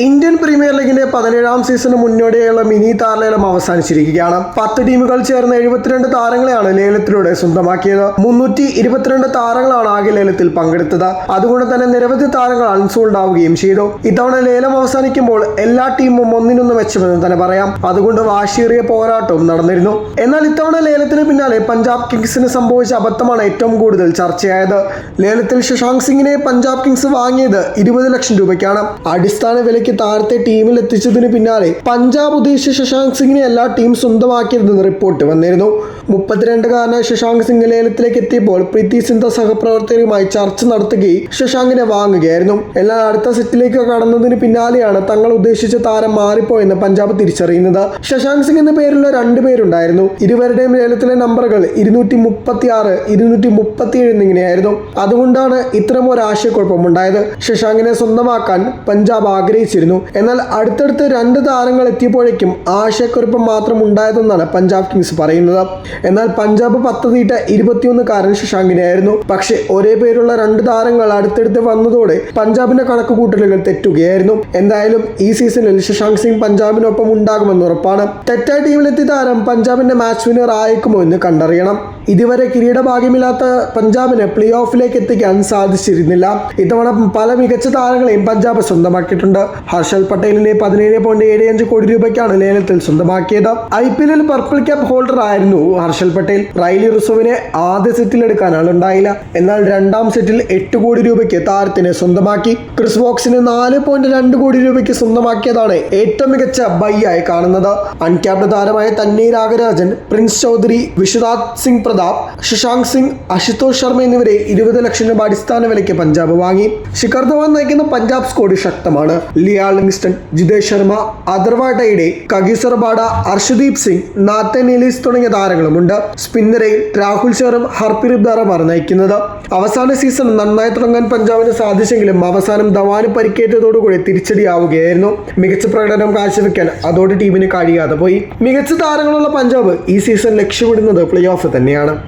Indian premier ലീഗിന്റെ 17ാം സീസണിന് മുന്നോടിയായുള്ള mini താരലേലം അവസാനിച്ചിരിക്കുകയാണ്. 10 ടീമുകൾ ചേർന്ന് 72 താരങ്ങളെയാണ് ലേലത്തിലൂടെ സ്വന്തമാക്കിയത്. 322 താരങ്ങളാണ് ആകെ ലേലത്തിൽ പങ്കെടുത്തത്. അതുകൊണ്ട് തന്നെ നിരവധി താരങ്ങൾ അൺസോൾഡ് ആവുകയും ചെയ്തു. ഇത്തവണ ലേലം അവസാനിക്കുമ്പോൾ എല്ലാ ടീമും ഒന്നിനൊന്ന് മെച്ചമെന്ന് തന്നെ പറയാം. അതുകൊണ്ട് വാശിയേറിയ പോരാട്ടവും നടന്നിരുന്നു. എന്നാൽ ഇത്തവണ ലേലത്തിന് പിന്നാലെ പഞ്ചാബ് കിങ്സിന് സംഭവിച്ച അബദ്ധമാണ് ഏറ്റവും കൂടുതൽ ചർച്ചയായത്. ലേലത്തിൽ ശശാങ്ക് സിംഗിനെ പഞ്ചാബ് കിങ്സ് വാങ്ങിയത് 20 ലക്ഷം രൂപയ്ക്കാണ്. അടിസ്ഥാന വിലയ്ക്ക് താരത്തെ ടീമിൽ എത്തിച്ചതിന് പിന്നാലെ പഞ്ചാബ് ഉദ്ദേശിച്ച ശശാങ്ക് സിംഗിനെ എല്ലാ ടീം സ്വന്തമാക്കിയതെന്ന് റിപ്പോർട്ട് വന്നിരുന്നു. 32-കാരനായ ശശാങ്ക് സിംഗ് ലേലത്തിലേക്ക് എത്തിയപ്പോൾ പ്രീതി സിന്ധ സഹപ്രവർത്തകരുമായി ചർച്ച നടത്തുകയും ശശാങ്കിനെ വാങ്ങുകയായിരുന്നു. എന്നാൽ അടുത്ത സെറ്റിലേക്ക് കടന്നതിന് പിന്നാലെയാണ് തങ്ങൾ ഉദ്ദേശിച്ച താരം മാറിപ്പോയെന്ന് പഞ്ചാബ് തിരിച്ചറിയുന്നത്. ശശാങ്ക് സിംഗ് എന്ന പേരുള്ള 2 പേരുണ്ടായിരുന്നു. ഇരുവരുടെയും ലേലത്തിലെ നമ്പറുകൾ 236, 237 എന്നിങ്ങനെയായിരുന്നു. അതുകൊണ്ടാണ് ഇത്തരം ഒരു ആശയക്കുഴപ്പമുണ്ടായത്. ശശാങ്കിനെ സ്വന്തമാക്കാൻ പഞ്ചാബ് ആഗ്രഹിച്ചിരുന്നു. എന്നാൽ അടുത്തടുത്ത് 2 താരങ്ങൾ എത്തിയപ്പോഴേക്കും ആശയക്കുഴപ്പം മാത്രം ഉണ്ടായതെന്നാണ് പഞ്ചാബ് കിങ്സ് പറയുന്നത്. എന്നാൽ പഞ്ചാബ് പദ്ധതിയിട്ട 21-കാരൻ ശശാങ്കിനെയായിരുന്നു. പക്ഷേ ഒരേ പേരുള്ള 2 താരങ്ങൾ അടുത്തടുത്ത് വന്നതോടെ പഞ്ചാബിന്റെ കണക്കുകൂട്ടലുകൾ തെറ്റുകയായിരുന്നു. എന്തായാലും ഈ സീസണിൽ ശശാങ്ക് സിംഗ് പഞ്ചാബിനൊപ്പം ഉണ്ടാകുമെന്ന് ഉറപ്പാണ്. തെറ്റായ ടീമിലെത്തിയ താരം പഞ്ചാബിന്റെ മാച്ച് വിന്നർ ആയേക്കുമോ എന്ന് കണ്ടറിയണം. ഇതുവരെ കിരീടഭാഗ്യമില്ലാത്ത പഞ്ചാബിന് പ്ലേ ഓഫിലേക്ക് എത്തിക്കാൻ സാധിച്ചിരുന്നില്ല. ഇത്തവണ പല മികച്ച താരങ്ങളെയും പഞ്ചാബ് സ്വന്തമാക്കിയിട്ടുണ്ട്. ഹർഷൽ പട്ടേലിനെ 17.75 കോടി രൂപയ്ക്കാണ് ലേലത്തിൽ സ്വന്തമാക്കിയത്. IPL പർപ്പിൾ ക്യാപ്പ് ഹോൾഡർ ആയിരുന്നു ഹർഷൽ പട്ടേൽ. റൈലി റുസോവിനെ ആദ്യ സെറ്റിൽ എടുക്കാൻ ആളുണ്ടായില്ല. എന്നാൽ 2ാം സെറ്റിൽ 8 കോടി രൂപയ്ക്ക് താരത്തിനെ സ്വന്തമാക്കി. ക്രിസ് വോക്സിനെ 4.2 കോടി രൂപയ്ക്ക് സ്വന്തമാക്കിയതാണ് ഏറ്റവും മികച്ച ബൈ ആയി കാണുന്നത്. അൺക്യാപ്ഡ് താരമായ തന്നീർ രാഗരാജൻ, പ്രിൻസ് ചൗധരി, വിശ്വനാഥ് സിംഗ് പ്രതാപ്, ശശാങ്ക് സിംഗ്, അശുതോഷ് ശർമ്മ എന്നിവരെ 20 ലക്ഷം രൂപ അടിസ്ഥാന വിലയ്ക്ക് പഞ്ചാബ് വാങ്ങി. ശിഖർ ധവാൻ നയിക്കുന്ന പഞ്ചാബ് സ്ക്വാഡ് ശക്തമാണ്. ലിയാ ലിംഗ്സ്റ്റൺ, ജിതേഷ് ശർമ്മ, അഥർവ ഡൈഡെ, കഗീസർ ബാഡ, അർഷദീപ് സിംഗ്, നാത്തൻ എലീസ് തുടങ്ങിയ താരങ്ങളുമുണ്ട്. സ്പിന്നറയിൽ രാഹുൽ ചഹറും ഹർപ്രീത് ബറുമാണ് നയിക്കുന്നത്. അവസാന സീസൺ നന്നായി തുടങ്ങാൻ പഞ്ചാബിന് സാധിച്ചെങ്കിലും അവസാനം ധവാന് പരിക്കേറ്റതോടുകൂടി തിരിച്ചടിയാവുകയായിരുന്നു. മികച്ച പ്രകടനം കാഴ്ചവെക്കാൻ അതോടെ ടീമിന് കഴിയാതെ പോയി. മികച്ച താരങ്ങളുള്ള പഞ്ചാബ് ഈ സീസൺ ലക്ഷ്യമിടുന്നത് പ്ലേ ഓഫ് തന്നെയാണ്.